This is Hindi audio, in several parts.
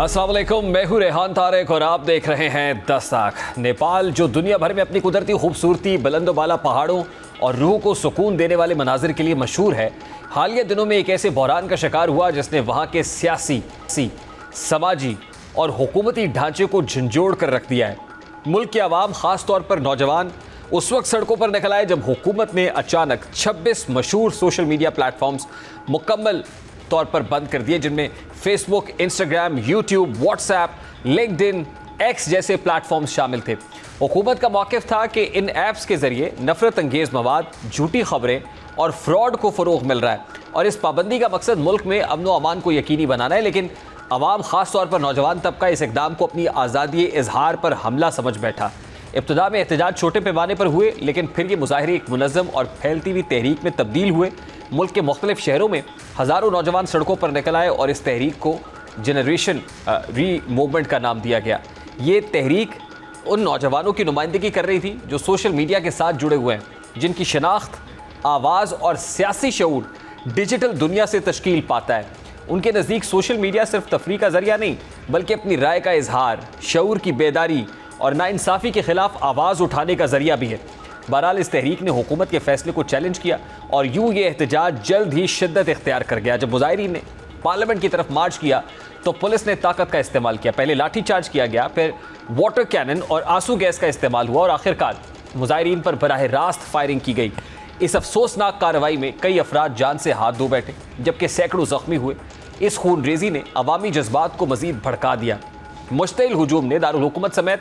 अस्सलाम वालेकुम, मैं हूं रेहान तारिक और आप देख रहे हैं 10 ताक। नेपाल जो दुनिया भर में अपनी कुदरती खूबसूरती, बुलंदोबाला पहाड़ों और रूह को सुकून देने वाले मनाजिर के लिए मशहूर है, हालिया दिनों में एक ऐसे बहरान का शिकार हुआ जिसने वहाँ के सियासी, समाजी और हुकूमती ढांचे को झंझोड़ कर रख दिया है। मुल्क के अवाम, ख़ास तौर पर नौजवान, उस वक्त सड़कों पर निकल आए जब हुकूमत ने अचानक 26 मशहूर सोशल मीडिया प्लेटफॉर्म्स मुकम्मल तौर पर बंद कर दिए, जिनमें Facebook, Instagram, YouTube, WhatsApp, LinkedIn, x जैसे प्लेटफॉर्म्स शामिल थे। हुकूमत का मौक़िफ़ था कि इन ऐप्स के ज़रिए नफरत अंगेज़ मवाद, झूठी खबरें और फ्रॉड को फ़रोग़ मिल रहा है और इस पाबंदी का मकसद मुल्क में अमन व अमान को यकीनी बनाना है। लेकिन अवाम, ख़ास तौर पर नौजवान तबका, इस इक़दाम को अपनी आज़ादी इजहार पर हमला समझ बैठा। इब्तिदा में एहतजाज छोटे पैमाने पर हुए, लेकिन फिर ये मुजाहरे एक मुनज़्ज़म और फैलती हुई तहरीक में तब्दील हुए। मुल्क के मुख्तलिफ शहरों में हज़ारों नौजवान सड़कों पर निकल आए और इस तहरीक को जनरेशन री मूवमेंट का नाम दिया गया। ये तहरीक उन नौजवानों की नुमाइंदगी कर रही थी जो सोशल मीडिया के साथ जुड़े हुए हैं, जिनकी शनाख्त, आवाज़ और सियासी शऊर डिजिटल दुनिया से तश्कील पाता है। उनके नज़दीक सोशल मीडिया सिर्फ तफरीह का ज़रिया नहीं, बल्कि अपनी राय का इजहार, शऊर की बेदारी और नाइंसाफ़ी के ख़िलाफ़ आवाज़ उठाने का ज़रिया भी है। बहरहाल इस तहरीक ने हुकूमत के फैसले को चैलेंज किया और यूँ ये एहतजाज जल्द ही शिद्दत इख्तियार कर गया। जब मुजाहिरीन ने पार्लियामेंट की तरफ मार्च किया तो पुलिस ने ताकत का इस्तेमाल किया। पहले लाठी चार्ज किया गया, फिर वाटर कैनन और आंसू गैस का इस्तेमाल हुआ और आखिरकार मुजाहिरीन पर बराह रास्त फायरिंग की गई। इस अफसोसनाक कार्रवाई में कई अफराद जान से हाथ धो बैठे, जबकि सैकड़ों ज़ख्मी हुए। इस खून रेजी ने अवामी जज्बात को मज़ीद भड़का दिया। मुश्तइल हुजूम ने दारुल हुकूमत समेत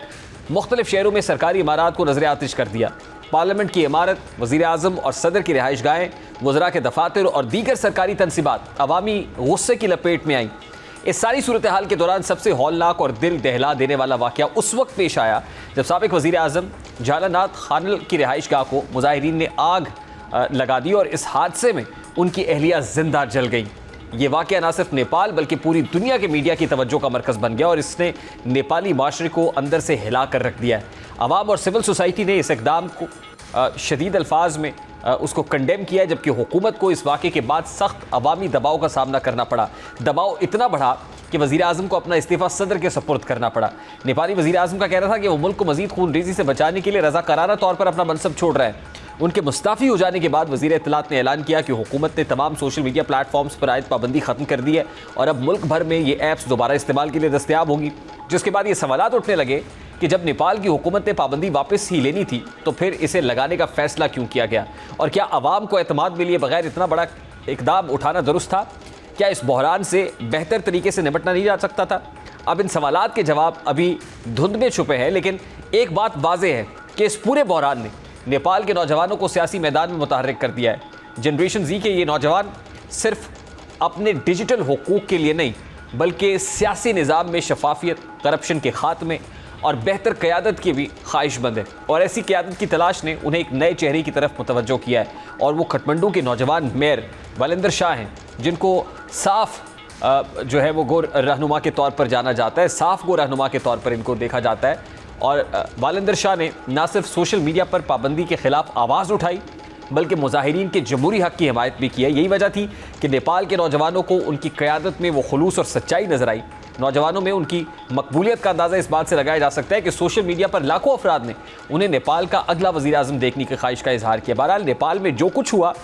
मुख्तलिफ शहरों में सरकारी इमारात को नजर आतिश कर दिया। पार्लियामेंट की इमारत, वज़ीर आज़म और सदर की रिहाइश गाहें, वज़रा के दफातर और दीगर सरकारी तनसीबात अवामी गुस्से की लपेट में आईं। इस सारी सूरत हाल के दौरान सबसे हौलनाक और दिल दहला देने वाला वाक़या उस वक्त पेश आया जब साबिक़ वज़ीर आज़म झालानाथ खानल की रिहाइश गाह को मुजाहिरीन ने आग लगा दी और इस हादसे में उनकी अहलिया जिंदा जल गई। ये वाक़या न सिर्फ नेपाल बल्कि पूरी दुनिया के मीडिया की तवज्जो का मरकज़ बन गया और इसने नेपाली माशरे को अंदर से हिला कर रख दिया है। अवाम और सिविल सोसाइटी ने इस इक़दाम को शदीद अल्फाज में उसको कंडेम किया है, जबकि हुकूमत को इस वाक़े के बाद सख्त अवामी दबाव का सामना करना पड़ा। दबाव इतना बढ़ा कि वज़ीर आज़म को अपना इस्तीफ़ा सदर के सपुर्द करना पड़ा। नेपाली वज़ीर आज़म का कहना था कि वो मुल्क को मज़ीद खून रेज़ी से बचाने के लिए रज़ाकाराना तौर पर अपना मनसब छोड़ रहा है। उनके मुस्ताफ़ी हो जाने के बाद वज़ीर इत्तलात ने ऐलान किया कि हुकूमत ने तमाम सोशल मीडिया प्लेटफॉर्म्स पर आयद पाबंदी ख़त्म कर दी है और अब मुल्क भर में ये ऐप्स दोबारा इस्तेमाल के लिए दस्तयाब होंगी। जिसके बाद ये सवालात उठने लगे कि जब नेपाल की हुकूमत ने पाबंदी वापस ही लेनी थी तो फिर इसे लगाने का फ़ैसला क्यों किया गया, और क्या आवाम को एतमाद मिले बगैर इतना बड़ा इक़दाम उठाना दुरुस्त था? क्या इस बहरान से बेहतर तरीके से निपटना नहीं जा सकता था? अब इन सवालात के जवाब अभी धुंध में छुपे हैं, लेकिन एक बात वाज़ेह है कि इस पूरे बहरान ने नेपाल के नौजवानों को सियासी मैदान में मुतहर्रिक कर दिया है। जनरेशन जी के ये नौजवान सिर्फ अपने डिजिटल हुकूक के लिए नहीं, बल्कि सियासी निज़ाम में शफाफियत, करप्शन के खात्मे और बेहतर क़यादत की भी ख्वाहिशमंद है और ऐसी क़यादत की तलाश ने उन्हें एक नए चेहरे की तरफ मुतवज्जो किया है और वो खटमंडू के नौजवान मेयर वालिंदर शाह हैं, जिनको साफ जो है वो गो रहनुमा के तौर पर जाना जाता है, साफ गो रहनुमा के तौर पर इनको देखा जाता है। और वालिंदर शाह ने न सिर्फ सोशल मीडिया पर पाबंदी के ख़िलाफ़ आवाज़ उठाई बल्कि मुजाहिरीन के जमहूरी हक़ की हिमायत भी की है। यही वजह थी कि नेपाल के नौजवानों को उनकी क़यादत में वो खुलूस और सच्चाई नज़र आई। नौजवानों में उनकी मकबूलियत का अंदाज़ा इस बात से लगाया जा सकता है कि सोशल मीडिया पर लाखों अफराद ने उन्हें नेपाल का अगला वज़ीर आज़म देखने की ख्वाहिश का इजहार किया। बहरहाल नेपाल में जो कुछ हुआ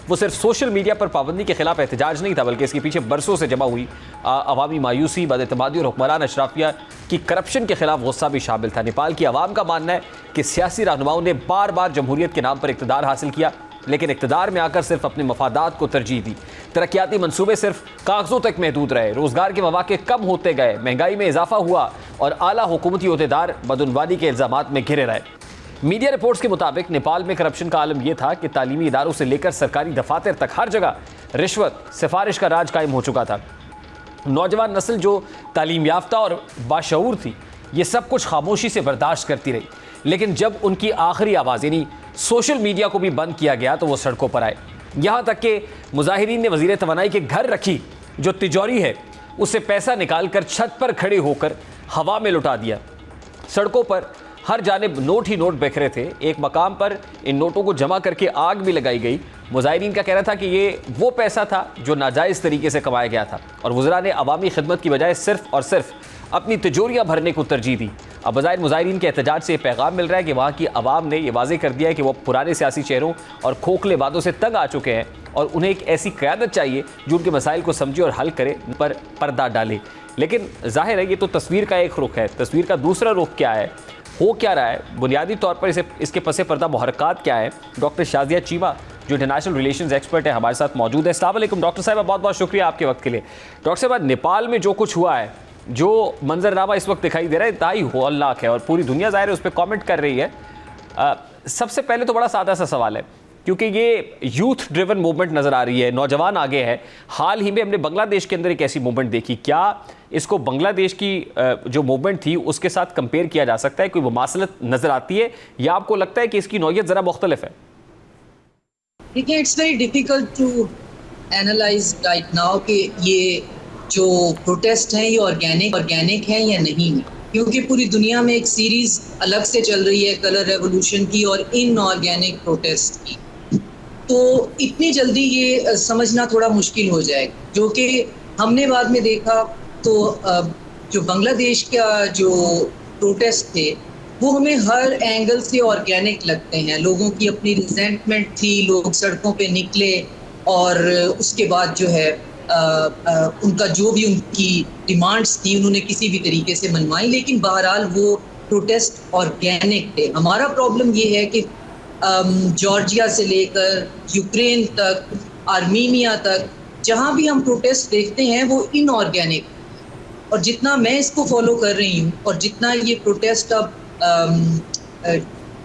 वो सिर्फ सोशल मीडिया पर पाबंदी के खिलाफ एहतजाज नहीं था, बल्कि इसके पीछे बरसों से जमा हुई अवामी मायूसी, बदएतमादी और हुक्मरान अशराफिया की करप्शन के खिलाफ गुस्सा भी शामिल था। नेपाल की आवाम का मानना है कि सियासी रहनुमाओं ने बार बार जमहूरियत के नाम पर इक़्तिदार हासिल किया, लेकिन इक़्तिदार में आकर सिर्फ अपने मफादात को तरजीह दी। तरक्याती मनसूबे सिर्फ कागज़ों तक महदूद रहे, रोज़गार के मौक़े कम होते गए, महंगाई में इजाफा हुआ और आला हुकूमती ओहदेदार बदउनवानी के इल्ज़ामात में घिरे रहे। मीडिया रिपोर्ट्स के मुताबिक नेपाल में करप्शन का आलम यह था कि तालीमी इदारों से लेकर सरकारी दफातर तक हर जगह रिश्वत, सिफारिश का राज कायम हो चुका था। नौजवान नस्ल जो तालीम याफ्ता और बाशऊर थी, ये सब कुछ खामोशी से बर्दाश्त करती रही, लेकिन जब उनकी आखिरी आवाज़ यानी सोशल मीडिया को भी बंद किया गया तो वो सड़कों पर आए। यहाँ तक कि मुजाहिरीन ने वज़ीर तवानाई के घर रखी जो तिजोरी है उससे पैसा निकाल कर छत पर खड़े होकर हवा में लुटा दिया। सड़कों पर हर जानिब नोट ही नोट बिखरे थे। एक मकाम पर इन नोटों को जमा करके आग भी लगाई गई। मुजाहिरीन का कहना था कि ये वो पैसा था जो नाजायज़ तरीके से कमाया गया था और वज़रा ने अवामी खिदमत की बजाय सिर्फ और सिर्फ अपनी तिजोरियां भरने को तरजीह दी। अब बज़ाहिर मुज़ाहिरीन के एहतजाज से पैगाम मिल रहा है कि वहाँ की आवाम ने यह वाज़ेह कर दिया है कि वो पुराने सियासी चेहरों और खोखले वादों से तंग आ चुके हैं और उन्हें एक ऐसी क़यादत चाहिए जो उनके मसाइल को समझे और हल करे, पर पर्दा डाले। लेकिन जाहिर है ये तो तस्वीर का एक रुख है, तस्वीर का दूसरा रुख क्या है, हो क्या रहा है, बुनियादी तौर पर इसके पसे पर्दा मुहर्रकात क्या है। डॉक्टर शाज़िया चीमा जो इंटरनेशनल रिलेशंस एक्सपर्ट है हमारे साथ मौजूद है। अस्सलाम वालेकुम डॉक्टर साहब, बहुत बहुत शुक्रिया आपके वक्त के लिए। डॉक्टर साहब, नेपाल में जो कुछ हुआ है, जो मंजरनामा इस वक्त दिखाई दे रहा है, इंतहाई हौलनाक है और पूरी दुनिया ज़ाहिर है उस पर कॉमेंट कर रही है। सबसे पहले तो बड़ा सादा सा सवाल है, क्योंकि ये यूथ ड्रिवन मूवमेंट नज़र आ रही है, नौजवान आगे है। हाल ही में हमने बांग्लादेश के अंदर एक ऐसी मूवमेंट देखी, क्या इसको बांग्लादेश की जो मूवमेंट थी उसके साथ कंपेयर किया जा सकता है? कोई मुमासलत नज़र आती है या आपको लगता है कि इसकी नौयत ज़रा मुख्तलिफ है? देखिए, it's very difficult to analyse right now कि ये जो प्रोटेस्ट हैं ये ऑर्गेनिक हैं या नहीं है, क्योंकि पूरी दुनिया में एक सीरीज अलग से चल रही है कलर रेवोल्यूशन की और इनऑर्गेनिक प्रोटेस्ट की। तो इतनी जल्दी ये समझना थोड़ा मुश्किल हो जाएगा, जो कि हमने बाद में देखा। तो जो बांग्लादेश का जो प्रोटेस्ट थे वो हमें हर एंगल से ऑर्गेनिक लगते हैं। लोगों की अपनी रिजेंटमेंट थी, लोग सड़कों पे निकले और उसके बाद जो है उनका जो भी उनकी डिमांड्स थी उन्होंने किसी भी तरीके से मनवाई, लेकिन बहरहाल वो प्रोटेस्ट ऑर्गेनिक थे। हमारा प्रॉब्लम ये है कि जॉर्जिया से लेकर यूक्रेन तक, आर्मीनिया तक, जहाँ भी हम प्रोटेस्ट देखते हैं वो इनऑर्गेनिक। और जितना मैं इसको फॉलो कर रही हूँ और जितना ये प्रोटेस्ट अब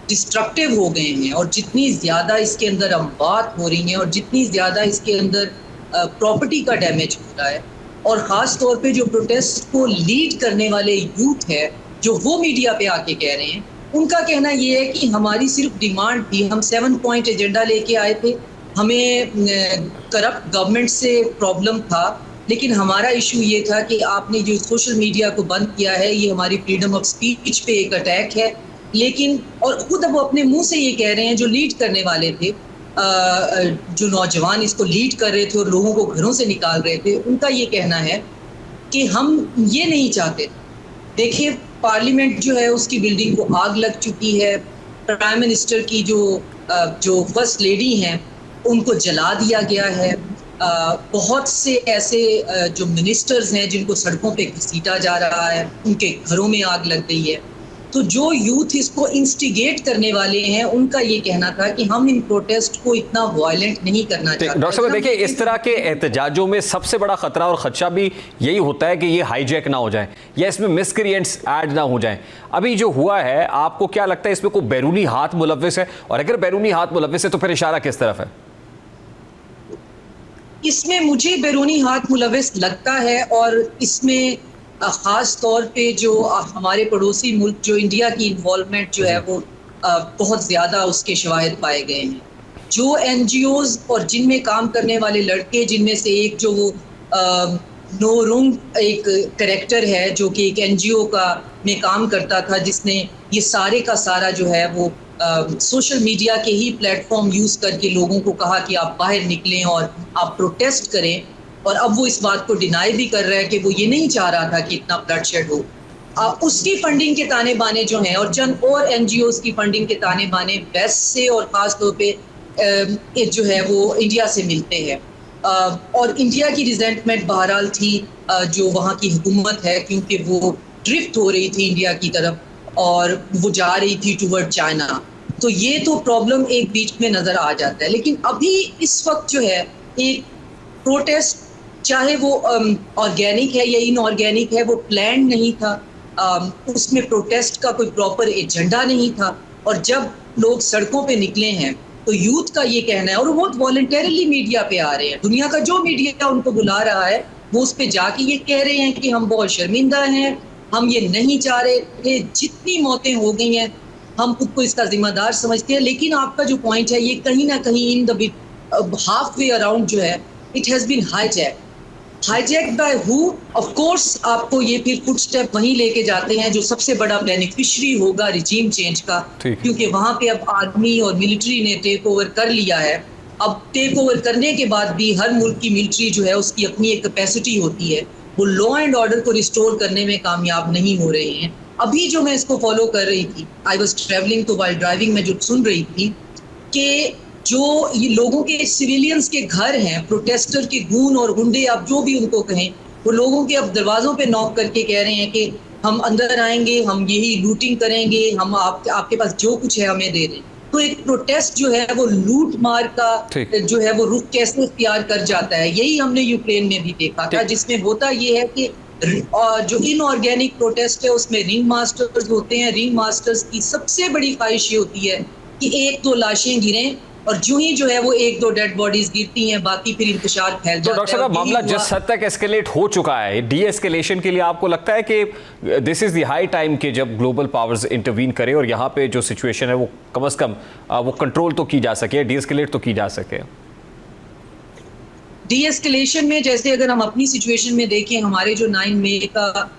डिस्ट्रक्टिव हो गए हैं और जितनी ज़्यादा इसके अंदर अमवात हो रही हैं और जितनी ज़्यादा इसके अंदर प्रॉपर्टी का डैमेज हो रहा है, और ख़ास तौर पे जो प्रोटेस्ट को लीड करने वाले यूथ है जो वो मीडिया पे आके कह रहे हैं, उनका कहना ये है कि हमारी सिर्फ डिमांड थी, हम 7 पॉइंट एजेंडा लेके आए थे, हमें करप्ट गवर्नमेंट से प्रॉब्लम था, लेकिन हमारा इशू ये था कि आपने जो सोशल मीडिया को बंद किया है ये हमारी फ्रीडम ऑफ स्पीच पे एक अटैक है। लेकिन और खुद वो अपने मुंह से ये कह रहे हैं, जो लीड करने वाले थे, जो नौजवान इसको लीड कर रहे थे और लोगों को घरों से निकाल रहे थे, उनका ये कहना है कि हम ये नहीं चाहते। देखिए, पार्लियामेंट जो है उसकी बिल्डिंग को आग लग चुकी है, प्राइम मिनिस्टर की जो फर्स्ट लेडी हैं उनको जला दिया गया है, बहुत से ऐसे जो मिनिस्टर्स हैं जिनको सड़कों पे घसीटा जा रहा है, उनके घरों में आग लग गई है। तो जो यूथ इसको इंस्टिगेट करने वाले हैं उनका ये कहना था कि हम इन प्रोटेस्ट को इतना वायलेंट नहीं करना चाहते। डॉक्टर साहब, देखिए, इस तरह के एहतजाजों में सबसे बड़ा खतरा और खदशा भी यही होता है कि ये हाईजैक ना हो जाए या इसमें मिसक्रिएंट्स ऐड ना हो जाएं। अभी जो हुआ है, आपको क्या लगता है इसमें कोई बैरूनी हाथ मुलव्विस है, और अगर बैरूनी हाथ मुलव्विस है तो फिर इशारा किस तरफ है? इसमें मुझे बैरूनी हाथ मुलव्विस लगता है, और इसमें ख़ास तौर पे जो हमारे पड़ोसी मुल्क जो इंडिया की इन्वॉल्वमेंट जो है वो बहुत ज़्यादा उसके शवाहिद पाए गए हैं। जो NGOs और जिनमें काम करने वाले लड़के, जिनमें से एक जो वो नोरुंग एक कैरेक्टर है जो कि एक NGO का में काम करता था, जिसने ये सारे का सारा जो है वो सोशल मीडिया के ही प्लेटफॉर्म यूज़ करके लोगों को कहा कि आप बाहर निकलें और आप प्रोटेस्ट करें, और अब वो इस बात को डिनाई भी कर रहा है कि वो ये नहीं चाह रहा था कि इतना ब्लडशेड हो। उसकी फंडिंग के ताने बाने जो हैं और चंद और NGOs की फंडिंग के ताने बाने वेस्ट से और ख़ास तौर पे जो है वो इंडिया से मिलते हैं। और इंडिया की रिजेंटमेंट बहरहाल थी जो वहाँ की हुकूमत है, क्योंकि वो ड्रिफ्ट हो रही थी इंडिया की तरफ और वो जा रही थी टूवर्ड चाइना। तो ये तो प्रॉब्लम एक बीच में नज़र आ जाता है। लेकिन अभी इस वक्त जो है एक प्रोटेस्ट, चाहे वो ऑर्गेनिक है या इनऑर्गेनिक है, वो प्लान नहीं था, उसमें प्रोटेस्ट का कोई प्रॉपर एजेंडा नहीं था। और जब लोग सड़कों पे निकले हैं तो यूथ का ये कहना है, और वो बहुत वॉलंटरीली मीडिया पे आ रहे हैं, दुनिया का जो मीडिया उनको बुला रहा है वो उस पे जाके ये कह रहे हैं कि हम बहुत शर्मिंदा हैं, हम ये नहीं चाह रहे थे, जितनी मौतें हो गई हैं हम खुद को इसका जिम्मेदार समझते हैं। लेकिन आपका जो पॉइंट है ये कहीं ना कहीं in the half way around जो है it has been hijack by who? Of course आपको ये फिर फुटस्टेप वहीं लेके जाते हैं जो सबसे बड़ा बेनिफिशियरी होगा रिजीम चेंज का, क्योंकि वहाँ पे अब आर्मी और मिलिट्री ने टेक ओवर कर लिया है। अब टेक ओवर करने के बाद भी हर मुल्क की मिलिट्री जो है उसकी अपनी एक कैपेसिटी होती है, वो लॉ एंड ऑर्डर को रिस्टोर करने में कामयाब नहीं हो रहे हैं। अभी जो मैं इसको फॉलो कर रही थी, आई वॉज ट्रेवलिंग तो वाइल ड्राइविंग में जो सुन रही थी कि जो ये लोगों के सिविलियंस के घर हैं, प्रोटेस्टर के गून और गुंडे, आप जो भी उनको कहें, वो लोगों के अब दरवाजों पे नॉक करके कह रहे हैं कि हम अंदर आएंगे, हम यही लूटिंग करेंगे, हम आपके पास जो कुछ है हमें दे दें। तो एक प्रोटेस्ट जो है वो लूट मार का जो है वो रुख कैसे इख्तियार कर जाता है, यही हमने यूक्रेन में भी देखा था, जिसमें होता ये है कि जो इनऑर्गेनिक प्रोटेस्ट है उसमें रिंग मास्टर्स होते हैं। रिंग मास्टर्स की सबसे बड़ी ख्वाहिश ये होती है कि एक दो लाशें गिरें, और जो ही जो है वो एक दो डेड बॉडीज गिरती हैं, बाकी फिर इंतशार फैल जाता है। तो डॉक्टर साहब, मामला जिस हद तक एस्केलेट हो चुका है, डी एस्केलेशन के लिए आपको लगता है कि this is the high time कि जब ग्लोबल पावर्स इंटरवीन करें और यहाँ पे जो सिचुएशन है वो कम से कम वो कंट्रोल तो की जा सके, डी एस्केलेट तो की जा सके? डी एस्केलेशन में जैसे अगर हम अपनी सिचुएशन में देखें, हमारे जो 9 मई का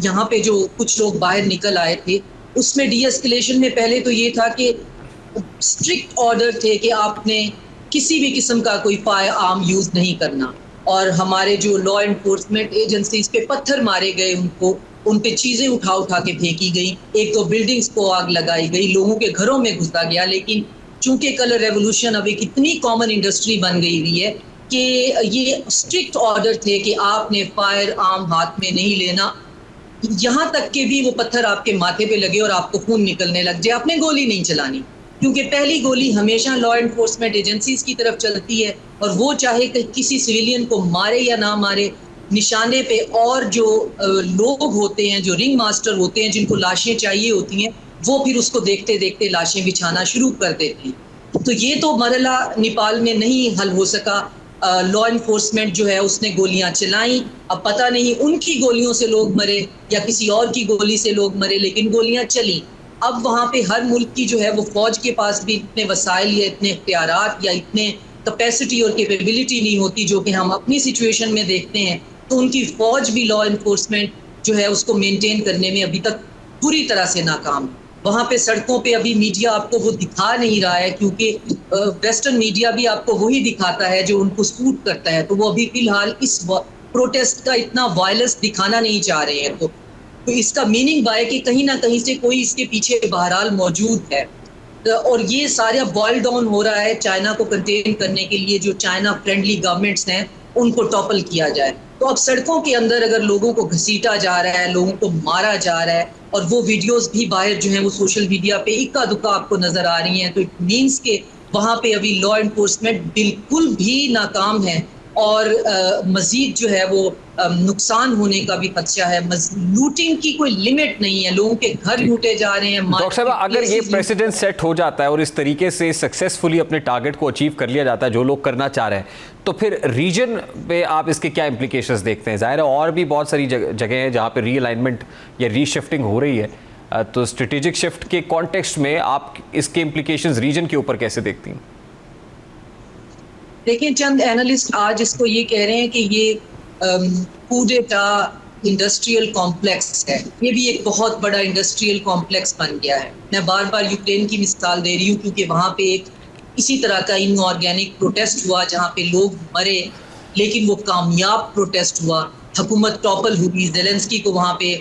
यहाँ पे जो कुछ लोग बाहर निकल आए थे, उसमें डी एस्केलेशन में पहले तो ये था कि स्ट्रिक्ट ऑर्डर थे कि आपने किसी भी किस्म का कोई फायर आर्म यूज नहीं करना, और हमारे जो लॉ एनफोर्समेंट एजेंसीज पे पत्थर मारे गए, उन पे चीजें उठा के फेंकी गई, एक दो बिल्डिंग्स को आग लगाई गई, लोगों के घरों में घुसा गया। लेकिन चूंकि कलर रेवोल्यूशन अब एक इतनी कॉमन इंडस्ट्री बन गई हुई है कि ये स्ट्रिक्ट ऑर्डर थे कि आपने फायर आर्म हाथ में नहीं लेना, यहाँ तक के भी वो पत्थर आपके माथे पे लगे और आपको खून निकलने लग जाए, आपने गोली नहीं चलानी, क्योंकि पहली गोली हमेशा लॉ एनफोर्समेंट एजेंसीज की तरफ चलती है, और वो चाहे किसी सिविलियन को मारे या ना मारे, निशाने पे और जो लोग होते हैं, जो रिंग मास्टर होते हैं, जिनको लाशें चाहिए होती हैं, वो फिर उसको देखते देखते लाशें बिछाना शुरू कर देते हैं। तो ये तो मरला नेपाल में नहीं हल हो सका। लॉ एनफोर्समेंट जो है उसने गोलियां चलाई, अब पता नहीं उनकी गोलियों से लोग मरे या किसी और की गोली से लोग मरे, लेकिन गोलियां चली। अब वहाँ पे हर मुल्क की जो है वो फौज के पास भी इतने वसाइल या इतने इख्तियारात या इतने कैपेसिटी और कैपेबिलिटी नहीं होती जो कि हम अपनी सिचुएशन में देखते हैं। तो उनकी फौज भी लॉ एनफोर्समेंट जो है उसको मेंटेन करने में अभी तक पूरी तरह से नाकाम है। वहाँ पे सड़कों पे अभी मीडिया आपको वो दिखा नहीं रहा है, क्योंकि वेस्टर्न मीडिया भी आपको वही दिखाता है जो उनको सूट करता है। तो वो अभी फिलहाल इस प्रोटेस्ट का इतना वायलेंस दिखाना नहीं चाह रहे हैं। तो इसका मीनिंग है कि कहीं ना कहीं से कोई इसके पीछे बहरहाल मौजूद है, और ये सारा बॉयल डाउन हो रहा है चाइना को कंटेन करने के लिए। जो चाइना फ्रेंडली गवर्नमेंट्स हैं उनको टॉपल किया जाए। तो अब सड़कों के अंदर अगर लोगों को घसीटा जा रहा है, लोगों को मारा जा रहा है, और वो वीडियोस भी बाहर जो है वो सोशल मीडिया पे इक्का दुक्का आपको नजर आ रही हैं, तो इट मीन्स के वहाँ पे अभी लॉ एनफोर्समेंट बिल्कुल भी नाकाम है, और मजीद जो है वो नुकसान होने का भी खदशा है। लूटिंग की कोई लिमिट नहीं है, लोगों के घर लूटे जा रहे हैं। डॉक्टर साहब, अगर ये प्रेसिडेंट सेट हो जाता है और इस तरीके से सक्सेसफुली अपने टारगेट को अचीव कर लिया जाता है जो लोग करना चाह रहे हैं, तो फिर रीजन पे आप इसके क्या इम्प्लीकेशंस देखते हैं? जाहिर है और भी बहुत सारी जगह हैं जहाँ पे रीअलाइनमेंट या रीशिफ्टिंग हो रही है, तो स्ट्रेटेजिक शिफ्ट के कॉन्टेक्स्ट में आप इसके इम्प्लीकेशंस रीजन के ऊपर कैसे देखती हैं? देखिए, चंद एनालिस्ट आज इसको ये कह रहे हैं कि ये कूडेटा इंडस्ट्रियल कॉम्प्लेक्स है। ये भी एक बहुत बड़ा इंडस्ट्रियल कॉम्प्लेक्स बन गया है। मैं बार बार यूक्रेन की मिसाल दे रही हूँ क्योंकि वहाँ पे एक इसी तरह का इनऑर्गेनिक प्रोटेस्ट हुआ जहाँ पे लोग मरे, लेकिन वो कामयाब प्रोटेस्ट हुआ। हुकूमत टॉपल हुई, ज़ेलेंस्की को वहाँ पे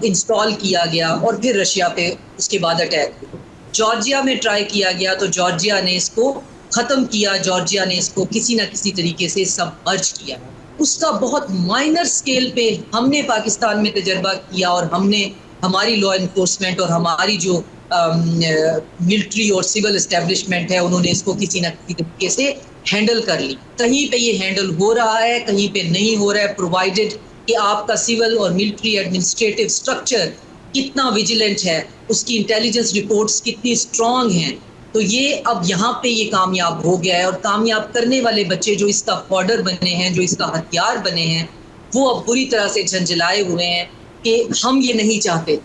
इंस्टॉल किया गया, और फिर रशिया पे उसके बाद अटैक हुआ। जॉर्जिया में ट्राई किया गया तो जॉर्जिया ने इसको ख़त्म किया, जॉर्जिया ने इसको किसी ना किसी तरीके से सबमर्ज किया। उसका बहुत माइनर स्केल पे हमने पाकिस्तान में तजर्बा किया, और हमने हमारी लॉ एनफोर्समेंट और हमारी जो मिलिट्री और सिविल एस्टेब्लिशमेंट है उन्होंने इसको किसी ना किसी तरीके से हैंडल कर ली। कहीं पे ये हैंडल हो रहा है, कहीं पे नहीं हो रहा है, प्रोवाइडेड कि आपका सिविल और मिलिट्री एडमिनिस्ट्रेटिव स्ट्रक्चर कितना विजिलेंट है, उसकी इंटेलिजेंस रिपोर्ट्स कितनी स्ट्रॉन्ग हैं। तो ये अब यहाँ पे ये कामयाब हो गया है, और कामयाब करने वाले बच्चे जो इसका फॉर्डर बने हैं, जो इसका हथियार बने हैं, वो अब बुरी तरह से झंझलाए हुए हैं कि हम ये नहीं चाहते।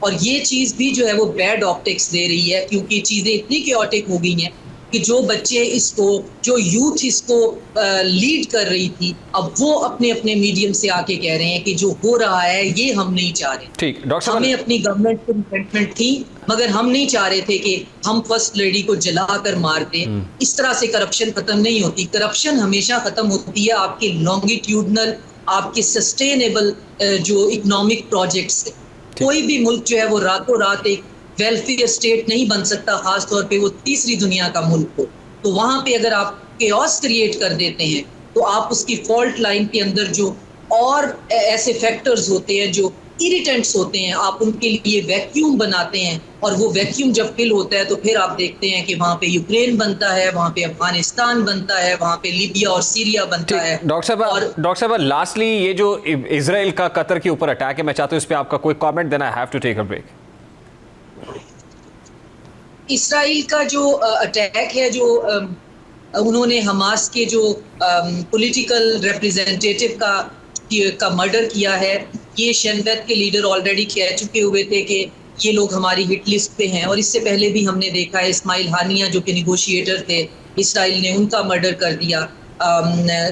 और ये चीज़ भी जो है वो बैड ऑप्टिक्स दे रही है, क्योंकि चीज़ें इतनी क्योटिक हो गई हैं कि जो बच्चे इसको, जो यूथ इसको लीड कर रही थी, अब वो अपने अपने मीडियम से आके कह रहे हैं कि जो हो रहा है ये हम नहीं चाह रहे। ठीक, डॉक्टर साहब हमें अपनी गवर्नमेंट को रिसेंटमेंट थी, मगर हम नहीं चाह रहे थे कि हम फर्स्ट लेडी को जलाकर मार दें। इस तरह से करप्शन खत्म नहीं होती। करप्शन हमेशा खत्म होती है आपके लॉन्गिट्यूडनल, आपके सस्टेनेबल जो इकोनॉमिक प्रोजेक्ट से। कोई भी मुल्क जो है वो रातों रात एक वेलफेयर स्टेट नहीं बन सकता, खास तौर पे वो तीसरी दुनिया का मुल्क हो। तो वहां पे अगर आप केओस क्रिएट कर देते हैं तो आप उसकी फॉल्ट लाइन के अंदर जो और ऐसे फैक्टर्स होते हैं जो इरिटेंट्स होते हैं, आप उनके लिए वैक्यूम बनाते हैं, और वो वैक्यूम जब फिल होता है तो फिर आप देखते हैं कि वहाँ पे यूक्रेन बनता है, वहाँ पे अफगानिस्तान बनता है, वहाँ पे लीबिया और सीरिया बनता है। डॉक्टर साहब लास्टली ये जो इजराइल का कतर के ऊपर अटैक है, मैं चाहता हूँ इस पर आपका कोई कमेंट देना। I have to take a break. Israel का जो अटैक है, जो उन्होंने हमास के जो पॉलिटिकल रिप्रेजेंटेटिव का मर्डर किया है, ये शनबैत के लीडर ऑलरेडी कह चुके हुए थे कि ये लोग हमारी हिट लिस्ट पे हैं। और इससे पहले भी हमने देखा है इस्माइल हानिया जो कि निगोशिएटर थे इसराइल ने, उनका मर्डर कर दिया।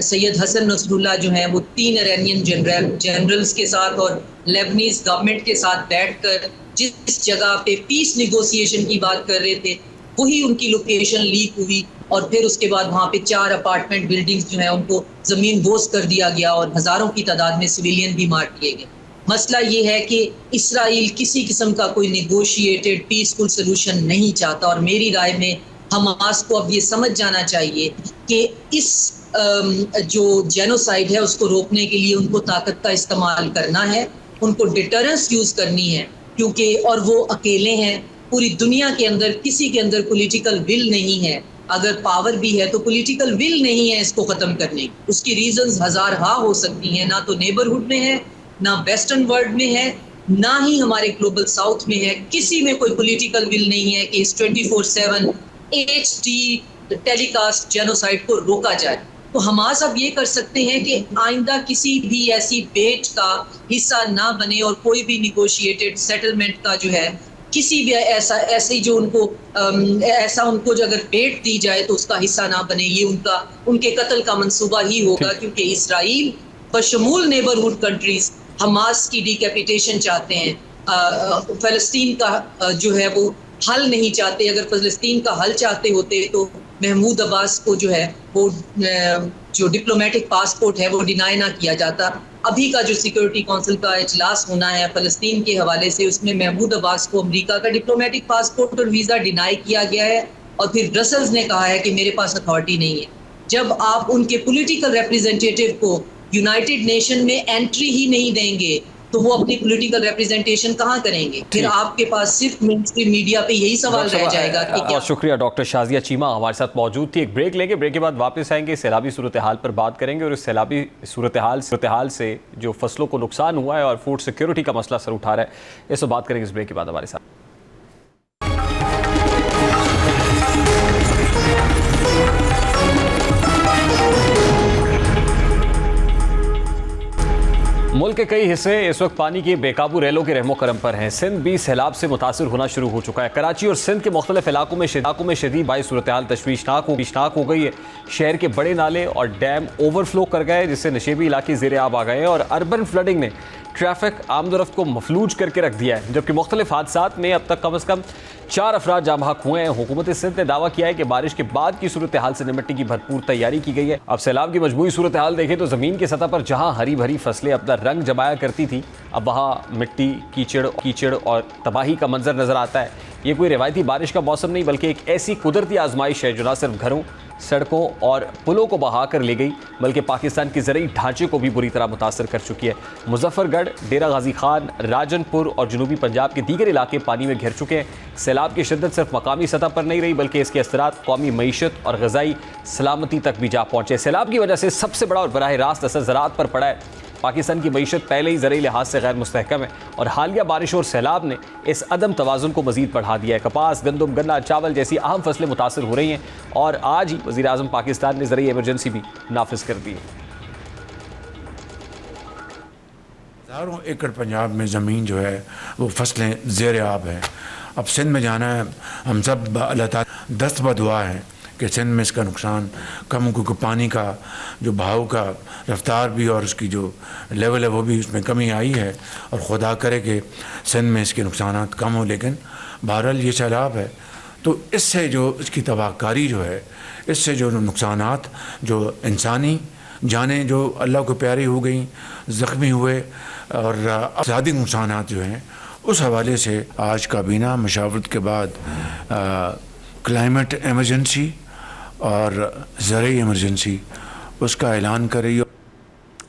सैयद हसन नसरुल्लाह जो हैं वो 3 इरानियन जनरल्स के साथ और लेबनीज गवर्नमेंट के साथ बैठकर जिस जगह पे पीस निगोशिएशन की बात कर रहे थे वही उनकी लोकेशन लीक हुई, और फिर उसके बाद वहाँ पे 4 अपार्टमेंट बिल्डिंग्स जो है उनको जमीन बोस कर दिया गया और हजारों की तादाद में सिविलियन भी मार दिए गए। मसला ये है कि इसराइल किसी किस्म का कोई निगोशिएटेड पीसफुल सोल्यूशन नहीं चाहता, और मेरी राय में हमास को अब ये समझ जाना चाहिए कि इस जो जेनोसाइड है उसको रोकने के लिए उनको ताकत का इस्तेमाल करना है, उनको डिटरेंस यूज करनी है, क्योंकि और वो अकेले हैं। पूरी दुनिया के अंदर किसी के अंदर पॉलिटिकल विल नहीं है। अगर पावर भी है तो पॉलिटिकल विल नहीं है इसको खत्म करने की। उसकी रीजंस हजारहा हो सकती हैं, ना तो नेबरहुड में है, ना वेस्टर्न वर्ल्ड में है, ना ही हमारे ग्लोबल साउथ में है। किसी में कोई पॉलिटिकल विल नहीं है कि इस 24/7 HD टेलीकास्ट जेनोसाइड को रोका जाए। तो हमास अब ये कर सकते हैं कि आइंदा किसी भी ऐसी बेट का हिस्सा ना बने, और कोई भी निगोशिएटेड सेटलमेंट का जो है किसी भी ऐसे जो उनको जो अगर बेट दी जाए तो उसका हिस्सा ना बने। ये उनके कत्ल का मंसूबा ही होगा, क्योंकि इसराइल बशमूल नेबरहुड कंट्रीज हमास की डिकैपिटेशन चाहते हैं। फ़लस्तीन का जो है वो हल नहीं चाहते। अगर फ़लस्तीन का हल चाहते होते तो महमूद अब्बास को जो है वो जो डिप्लोमेटिक पासपोर्ट है वो डिनाई ना किया जाता। अभी का जो सिक्योरिटी काउंसिल का इजलास होना है फ़लस्तीन के हवाले से, उसमें महमूद अब्बास को अमेरिका का डिप्लोमेटिक पासपोर्ट और वीज़ा डिनाई किया गया है, और फिर ब्रसल्स ने कहा है कि मेरे पास अथॉरिटी नहीं है। जब आप उनके पॉलिटिकल रिप्रेजेंटेटिव को यूनाइटेड नेशन में एंट्री ही नहीं देंगे तो वो अपनी पॉलिटिकल रिप्रेजेंटेशन कहाँ करेंगे? फिर आपके पास सिर्फ मेनस्ट्रीम मीडिया पे यही सवाल रह जाएगा कि क्या। शुक्रिया डॉक्टर शाजिया चीमा हमारे साथ मौजूद थी। एक ब्रेक लेंगे, ब्रेक के बाद वापस आएंगे, सैलाबी सूरत हाल पर बात करेंगे, और इस सैलाबी सूरत हाल से जो फसलों को नुकसान हुआ है और फूड सिक्योरिटी का मसला सर उठा रहा है, इस पर बात करेंगे इस ब्रेक के बाद हमारे साथ। मुल्क के कई हिस्से इस वक्त पानी की बेकाबू रैलों के रहमो करम पर हैं। सिंध भी सैलाब से मुतासर होना शुरू हो चुका है। कराची और सिंध के मुख्तलिफ इलाकों में शदीद बाई सूरत हाल तशवीशनाक हो गई है। शहर के बड़े नाले और डैम ओवरफ्लो कर गए, जिससे नशेबी इलाके ज़ेरे आब आ गए हैं, और अर्बन फ्लडिंग ने ट्रैफिक आमदोरफ्त को मफलूज करके रख दिया है। जबकि मुख्तलिफ हादसात में अब तक कम से कम 4 अफराद जाँ बहक हुए हैं। हुकूमत सिंध ने दावा किया है कि बारिश के बाद की सूरत हाल से निपटने की भरपूर तैयारी की गई है। अब सैलाब की मजमूई सूरत हाल देखें तो ज़मीन की सतह पर जहाँ हरी भरी फसलें अपना रंग जमाया करती थी, अब वहाँ मिट्टी, कीचड़ और तबाही का मंजर नजर आता है। ये कोई रिवायती बारिश का मौसम नहीं, बल्कि एक ऐसी कुदरती आजमाइश है जो न सिर्फ घरों, सड़कों और पुलों को बहा कर ले गई, बल्कि पाकिस्तान के ज़रूरी ढांचे को भी बुरी तरह मुतासर कर चुकी है। मुजफ्फरगढ़, डेरा गाजी खान, राजनपुर और जनूबी पंजाब के दीगर इलाके पानी में घिर चुके हैं। सैलाब की शिद्दत सिर्फ मकामी सतह पर नहीं रही, बल्कि इसके असरात कौमी मईशत और ग़ज़ाई सलामती तक भी जा पहुँचे। सैलाब की वजह से सबसे बड़ा और बराह रास्त असर ज़राअत पर पड़ा है। पाकिस्तान की मईशत पहले ही ज़रूरी लिहाज से गैर मुस्तहकम है, और हालिया बारिश और सैलाब ने इस अदम तवाज़ुन को मज़ीद बढ़ा दिया है। कपास, गंदम, गन्ना, चावल जैसी अहम फसलें मुतासर हो रही हैं, और आज ही वज़ीर आज़म पाकिस्तान ने ज़रूरी इमरजेंसी भी नाफिज कर दी है। हज़ारों एकड़ पंजाब में ज़मीन जो है वो फसलें ज़ेर आब है। अब सिंध में जाना है, हम सब अल्लाह ताला दस्त बदुआ है कि सिंध में इसका नुकसान कम हो, क्योंकि पानी का जो बहाव का रफ्तार भी और उसकी जो लेवल है वो भी उसमें कमी आई है, और खुदा करे कि सिंध में इसके नुकसान कम हो। लेकिन बहरहाल ये सैलाब है, तो इससे जो इसकी तबाहकारी जो है, इससे जो नुकसानात, जो इंसानी जानें जो अल्लाह को प्यारी हो गई, ज़ख्मी हुए, और ज़्यादा नुकसानात जो हैं, उस हवाले से आज काबीना मशावरत के बाद क्लाइमेट एमरजेंसी और ज़रई एमरजेंसी उसका ऐलान कर रही है।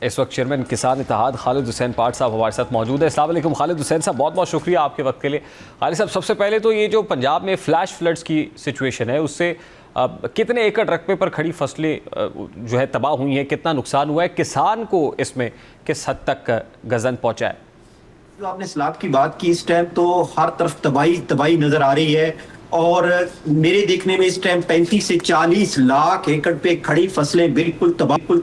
इस वक्त चेयरमैन किसान इत्तेहाद खालिद हुसैन पाठ साहब हमारे साथ मौजूद है। अस्सलाम वालेकुम खालिद हुसैन साहब, बहुत बहुत शुक्रिया आपके वक्त के लिए। खालिद साहब, सबसे पहले तो ये जो पंजाब में फ्लैश फ्लड्स की सिचुएशन है, उससे कितने एकड़ रकबे पर खड़ी फसलें जो है तबाह हुई हैं, कितना नुकसान हुआ है, किसान को इसमें किस हद तक गजन पहुँचा है? जो आपने सैलाब की बात की, इस टाइम तो हर तरफ तबाही नजर आ रही है, और मेरे देखने में इस टाइम 35 से 40 लाख एकड़ पे खड़ी फसलें बिल्कुल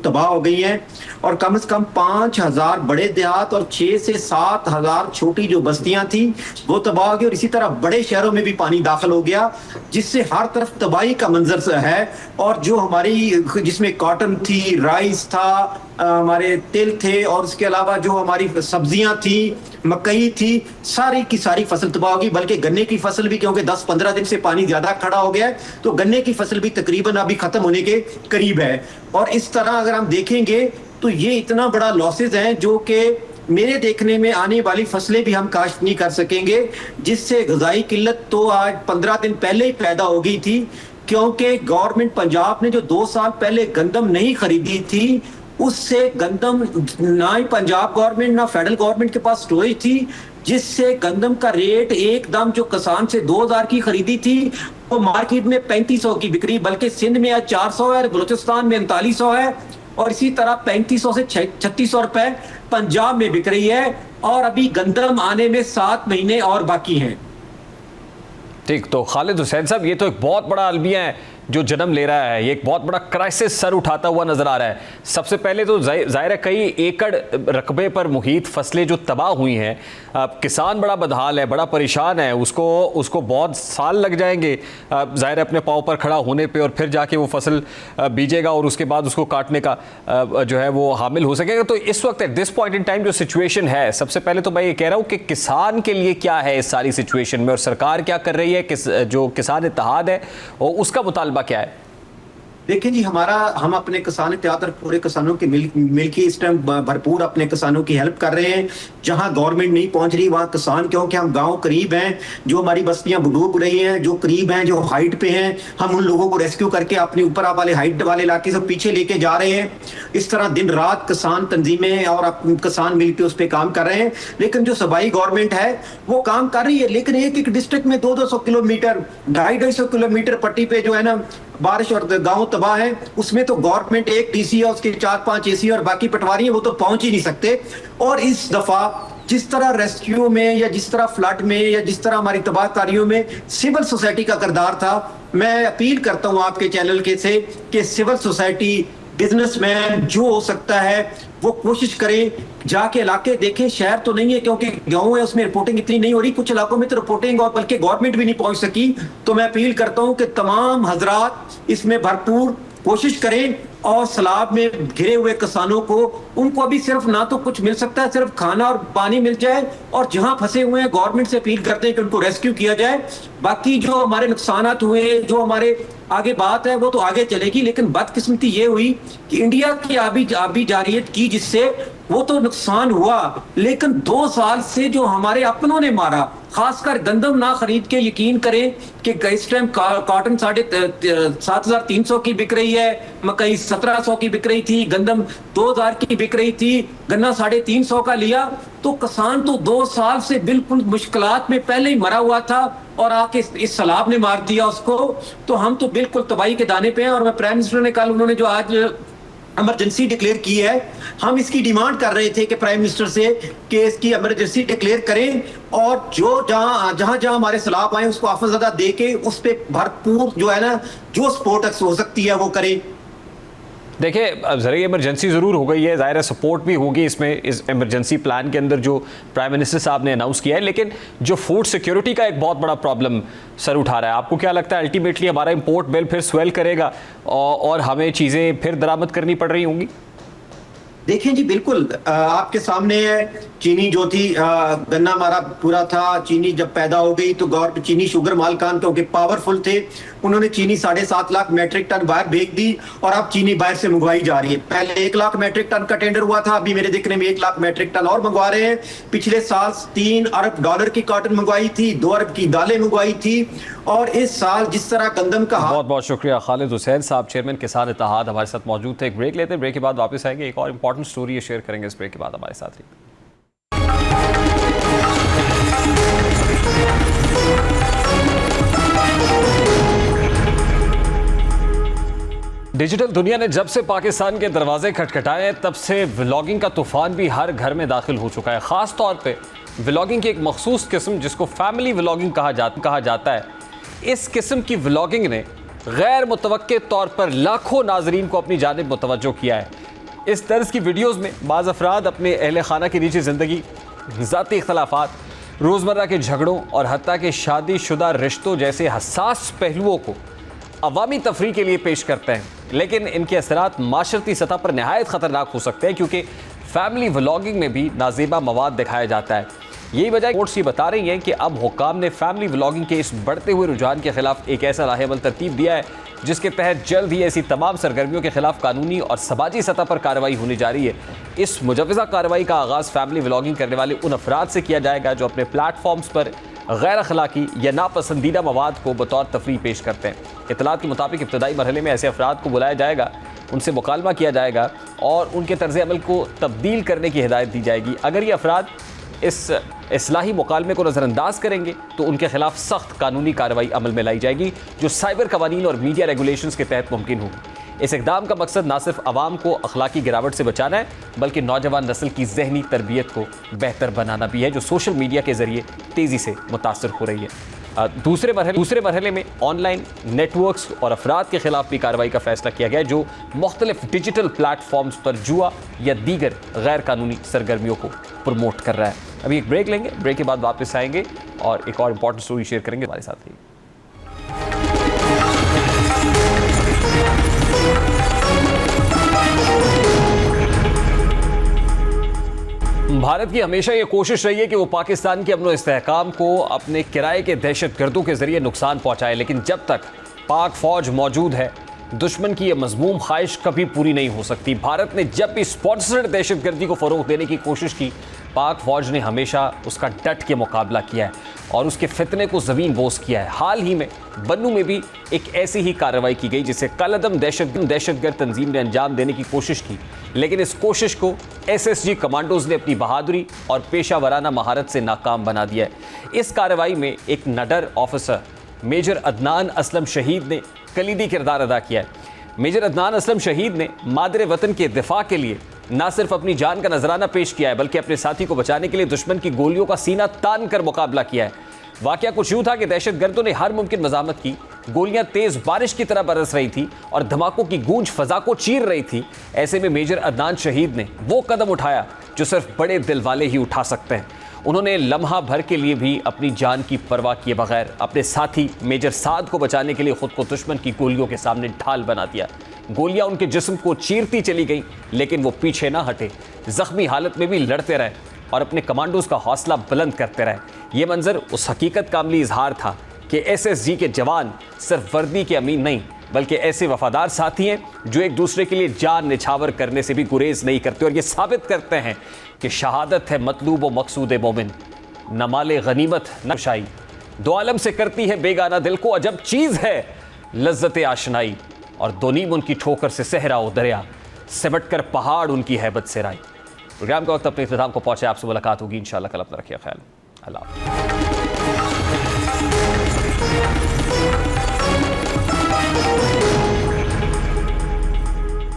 तबाह हो गई हैं, और कम से कम 5000 बड़े देहात और 6 से 7000 छोटी जो बस्तियां थी वो तबाह हो गई, और इसी तरह बड़े शहरों में भी पानी दाखिल हो गया, जिससे हर तरफ तबाही का मंजर है। और जो हमारी जिसमें कॉटन थी, राइस था, हमारे तिल थे, और उसके अलावा जो हमारी सब्जियां थी, मकई थी, सारी की सारी फसल तबाह होगी। बल्कि गन्ने की फसल भी, क्योंकि 10-15 दिन से पानी ज्यादा खड़ा हो गया है, तो गन्ने की फसल भी तकरीबन अभी खत्म होने के करीब है। और इस तरह अगर हम देखेंगे तो ये इतना बड़ा लॉसेज है, जो कि मेरे देखने में आने वाली फसलें भी हम काश्त नहीं कर सकेंगे, जिससे ग़िज़ाई किल्लत तो आज 15 दिन पहले ही पैदा हो गई थी, क्योंकि गवर्नमेंट पंजाब ने जो 2 साल पहले गंदम नहीं खरीदी थी, उससे गंदम ना ही पंजाब गवर्नमेंट ना फेडरल गवर्नमेंट के पास स्टोरेज थी, जिससे गंदम का रेट एकदम जो किसान से 2000 की खरीदी थी वो मार्केट में 3500 की बिक्री, बल्कि सिंध में आज 400 है, बलूचिस्तान में 3900 है, और इसी तरह 3500 से 3600 रुपए पंजाब में बिक रही है, और अभी गंदम आने में 7 महीने और बाकी हैं। ठीक, तो खालिद हुसैन साहब, ये तो एक बहुत बड़ा अलमिया है जो जन्म ले रहा है, ये एक बहुत बड़ा क्राइसिस सर उठाता हुआ नजर आ रहा है। सबसे पहले तो जाहिर है कई एकड़ रकबे पर मुहित फसलें जो तबाह हुई हैं, किसान बड़ा बदहाल है, बड़ा परेशान है, उसको बहुत साल लग जाएंगे जाहिर है अपने पाँव पर खड़ा होने पे, और फिर जाके वो फसल बीजेगा और उसके बाद उसको काटने का जो है वो हामिल हो सकेगा। तो इस वक्त at this point in time जो सिचुएशन है, सबसे पहले तो मैं ये कह रहा हूँ कि किसान के लिए क्या है इस सारी सिचुएशन में, और सरकार क्या कर रही है, जो किसान इत्तेहाद है और उसका मुतालबा क्या है? देखिए जी, हम अपने किसान इत्तेहाद और पूरे किसानों के मिल के इस टाइम भरपूर अपने किसानों की हेल्प कर रहे हैं। जहां गवर्नमेंट नहीं पहुंच रही वहां किसान, क्योंकि हम गांव करीब हैं, जो हमारी बस्तियां डूब रही हैं, जो करीब हैं, जो हाइट पे हैं, हम उन लोगों को रेस्क्यू करके अपने ऊपर वाले हाइट वाले इलाके से पीछे लेके जा रहे हैं। इस तरह दिन रात किसान तंजीमें और किसान मिल के उस पर काम कर रहे हैं। लेकिन जो सूबाई गवर्नमेंट है वो काम कर रही है, लेकिन एक डिस्ट्रिक्ट में 200 किलोमीटर, 250 किलोमीटर पट्टी पे जो है ना बारिश और गांव तबाह है, उसमें तो गवर्नमेंट एक डीसी है, उसके 4-5 एसी और बाकी पटवारी है, वो तो पहुंच ही नहीं सकते। और इस दफा जिस तरह रेस्क्यू में या जिस तरह फ्लड में या जिस तरह हमारी तबाहकारियों में सिविल सोसाइटी का किरदार था, मैं अपील करता हूं आपके चैनल के से कि सिविल सोसाइटी, बिजनेसमैन जो हो सकता है वो कोशिश करें, जाके इलाके देखें। शहर तो नहीं है क्योंकि गांव है, उसमें रिपोर्टिंग इतनी नहीं हो रही, कुछ इलाकों में तो रिपोर्टिंग और बल्कि गवर्नमेंट भी नहीं पहुंच सकी। तो मैं अपील करता हूं कि तमाम हजरात इसमें भरपूर कोशिश करें, और सैलाब में घिरे हुए किसानों को, उनको अभी सिर्फ ना तो कुछ मिल सकता है, सिर्फ खाना और पानी मिल जाए, और जहां फंसे हुए हैं गवर्नमेंट से अपील करते हैं कि उनको रेस्क्यू किया जाए। बाकी जो हमारे नुकसानात हुए, जो हमारे आगे बात है वो तो आगे चलेगी, लेकिन बदकिस्मती ये हुई कि इंडिया की आबी जारियत की, जिससे वो तो नुकसान हुआ, लेकिन 2 साल से जो हमारे अपनों ने मारा, खासकर गंदम ना खरीद के, यकीन करें कि इस टाइम कॉटन 7300 की बिक रही है, मकई 1700 की बिक रही थी, गंदम 2000 की बिक रही थी, गन्ना 350 का लिया। तो किसान तो 2 साल से बिल्कुल मुश्किलात में पहले ही मरा हुआ था, और आके इस सैलाब ने मार दिया उसको। तो हम तो बिल्कुल तबाही के दाने पे हैं। और मैं प्राइम मिनिस्टर ने कल, उन्होंने जो आज इमरजेंसी डिक्लेयर की है, हम इसकी डिमांड कर रहे थे कि प्राइम मिनिस्टर से कि इसकी इमरजेंसी डिक्लेयर करें, और जो जहां हमारे सैलाब आए उसको आफतज़दा दे के उस पर भरपूर जो है ना, जो सपोर्ट हो सकती है वो करें। देखिए, ज़रा इमरजेंसी ज़रूर हो गई है, ज़ाहिर है सपोर्ट भी होगी इसमें, इस इमरजेंसी प्लान के अंदर जो प्राइम मिनिस्टर साहब ने अनाउंस किया है, लेकिन जो फूड सिक्योरिटी का एक बहुत बड़ा प्रॉब्लम सर उठा रहा है, आपको क्या लगता है अल्टीमेटली हमारा इंपोर्ट बिल फिर स्वेल करेगा और हमें चीज़ें फिर दरामद करनी पड़ रही होंगी? देखिए जी, बिल्कुल आपके सामने है। चीनी जो थी, गन्ना हमारा पूरा था, चीनी जब पैदा हो गई तो गवर्नमेंट, चीनी शुगर मालकान क्योंकि पावरफुल थे, उन्होंने चीनी 7.5 लाख मैट्रिक टन बाहर भेज दी और अब चीनी बाहर से मंगवाई जा रही है। पहले 1 लाख मैट्रिक टन का टेंडर हुआ था, अभी मेरे देखने में 1 लाख मैट्रिक टन और मंगवा रहे हैं। पिछले साल 3 अरब डॉलर की कॉटन मंगवाई थी, 2 अरब की दालें मंगवाई थी, और इस साल जिस तरह गंदम का बहुत बहुत शुक्रिया खालिद हुसैन साहब, चेयरमैन किसान इत्तेहाद, हमारे साथ मौजूद थे। एक ब्रेक लेते हैं, ब्रेक के बाद वापस आएंगे, एक और इंपॉर्टेंट स्टोरी शेयर करेंगे इस ब्रेक के बाद। हमारे साथ रहिए। डिजिटल दुनिया ने जब से पाकिस्तान के दरवाजे खटखटाए तब से व्लॉगिंग का तूफान भी हर घर में दाखिल हो चुका है। ख़ास तौर पे व्लॉगिंग की एक मखसूस किस्म जिसको फैमिली व्लॉगिंग कहा जाता है, इस किस्म की व्लॉगिंग ने गैर मुतवक्के तौर पर लाखों नाजरीन को अपनी जानिब मुतवज्जो किया है। इस तर्ज की वीडियोज़ में बाज़ अफराद अपने अहले खाना की निजी ज़िंदगी, ज़ाती इख्तलाफात, रोज़मर्रा के झगड़ों और हत्ता के शादीशुदा रिश्तों जैसे हसास पहलुओं को अवामी तफरी के लिए पेश करते हैं, लेकिन इनके असरात माशरती सतह पर नहायत ख़तरनाक हो सकते हैं क्योंकि फैमिली व्लॉगिंग में भी नाजेबा मवाद दिखाया जाता है। यही वजह कोर्ट्स ये बता रही हैं कि अब हुक्काम ने फैमिली व्लॉगिंग के इस बढ़ते हुए रुझान के खिलाफ एक ऐसा लाहेअमल तरतीब दिया है जिसके तहत जल्द ही ऐसी तमाम सरगर्मियों के खिलाफ कानूनी और समाजी सतह पर कार्रवाई होने जा रही है। इस मुजव्वज़ा कार्रवाई का आगाज़ फैमिली व्लॉगिंग करने वाले उन अफराद से किया जाएगा जो अपने प्लेटफॉर्म्स पर गैर अखलाकी या नापसंदीदा मवाद को बतौर तफरीह पेश करते हैं। इत्तलात के मुताबिक इब्तदाई मरहले में ऐसे अफराद को बुलाया जाएगा, उनसे मुकालमा किया जाएगा और उनके तर्ज़ अमल को तब्दील करने की हिदायत दी जाएगी। अगर ये अफराद इस इस्लाही मुकालमे को नज़रअंदाज करेंगे तो उनके खिलाफ सख्त कानूनी कार्रवाई अमल में लाई जाएगी जो साइबर कवानीन और मीडिया रेगुलेशंस के तहत मुमकिन होगी। इस इक़दाम का मकसद न सिर्फ आवाम को अखलाकी गिरावट से बचाना है बल्कि नौजवान नस्ल की जहनी तरबियत को बेहतर बनाना भी है जो सोशल मीडिया के ज़रिए तेज़ी से मुतासर हो रही है। दूसरे मरहले में ऑनलाइन नेटवर्क्स और अफराद के खिलाफ भी कार्रवाई का फैसला किया गया है जो मुख्तलिफ डिजिटल प्लेटफॉर्म्स पर जुआ या दीगर गैर कानूनी सरगर्मियों को प्रमोट कर रहा है। अभी एक ब्रेक लेंगे, ब्रेक के बाद वापस आएंगे और एक और इंपॉर्टेंट स्टोरी शेयर करेंगे। हमारे साथ ही भारत की हमेशा ये कोशिश रही है कि वो पाकिस्तान के अमन और इस्तेहकाम को अपने किराए के दहशतगर्दों के जरिए नुकसान पहुंचाए, लेकिन जब तक पाक फौज मौजूद है दुश्मन की यह मजमूम ख्वाहिश कभी पूरी नहीं हो सकती। भारत ने जब भी स्पॉन्सर्ड दहशतगर्दी को फ़रोग़ देने की कोशिश की, पाक फ़ौज ने हमेशा उसका डट के मुकाबला किया है और उसके फितने को ज़मीन बोस किया है। हाल ही में बन्नू में भी एक ऐसी ही कार्रवाई की गई जिसे कलअदम दहशतगर्द तंजीम ने अंजाम देने की कोशिश की, लेकिन इस कोशिश को SSG कमांडोज़ ने अपनी बहादुरी और पेशा वराना महारत से नाकाम बना दिया है। इस कार्रवाई में एक नडर ऑफिसर मेजर अदनान असलम शहीद ने कलीदी किरदार अदा किया है। मेजर अदनान असलम शहीद ने मादरे वतन के दिफा के लिए न सिर्फ अपनी जान का नजराना पेश किया है बल्कि अपने साथी को बचाने के लिए दुश्मन की गोलियों का सीना तान कर मुकाबला किया है। वाकया कुछ यूं था कि दहशतगर्दों ने हर मुमकिन मज़ामत की, गोलियां तेज बारिश की तरह बरस रही थी और धमाकों की गूंज फजा को चीर रही थी। ऐसे में मेजर अदनान शहीद ने वो कदम उठाया जो सिर्फ बड़े दिल वाले ही उठा सकते हैं। उन्होंने लम्हा भर के लिए भी अपनी जान की परवाह किए बगैर अपने साथी मेजर साद को बचाने के लिए खुद को दुश्मन की गोलियों के सामने ढाल बना दिया। गोलियां उनके जिस्म को चीरती चली गईं, लेकिन वो पीछे ना हटे, जख्मी हालत में भी लड़ते रहे और अपने कमांडोज का हौसला बुलंद करते रहे। ये मंजर उस हकीकत का अमली इजहार था कि SSG के जवान सिर्फ वर्दी के अमीन नहीं बल्कि ऐसे वफादार साथी हैं जो एक दूसरे के लिए जान निछावर करने से भी गुरेज नहीं करते और ये साबित करते हैं कि शहादत है मतलूब व मकसूद मोमिन, न माले गनीमत न शाई, दो आलम से करती है बेगाना दिल को अजब चीज़ है लज्जत आशनाई, और दोनीम उनकी ठोकर से सहरा ओ दरिया, सिमट कर पहाड़ उनकी हैबत से राई। प्रोग्राम का वक्त अपने इख्तिताम को पहुंचे, आपसे मुलाकात होगी इंशाअल्लाह कल। अपना रखिए ख्याल। अल्लाह।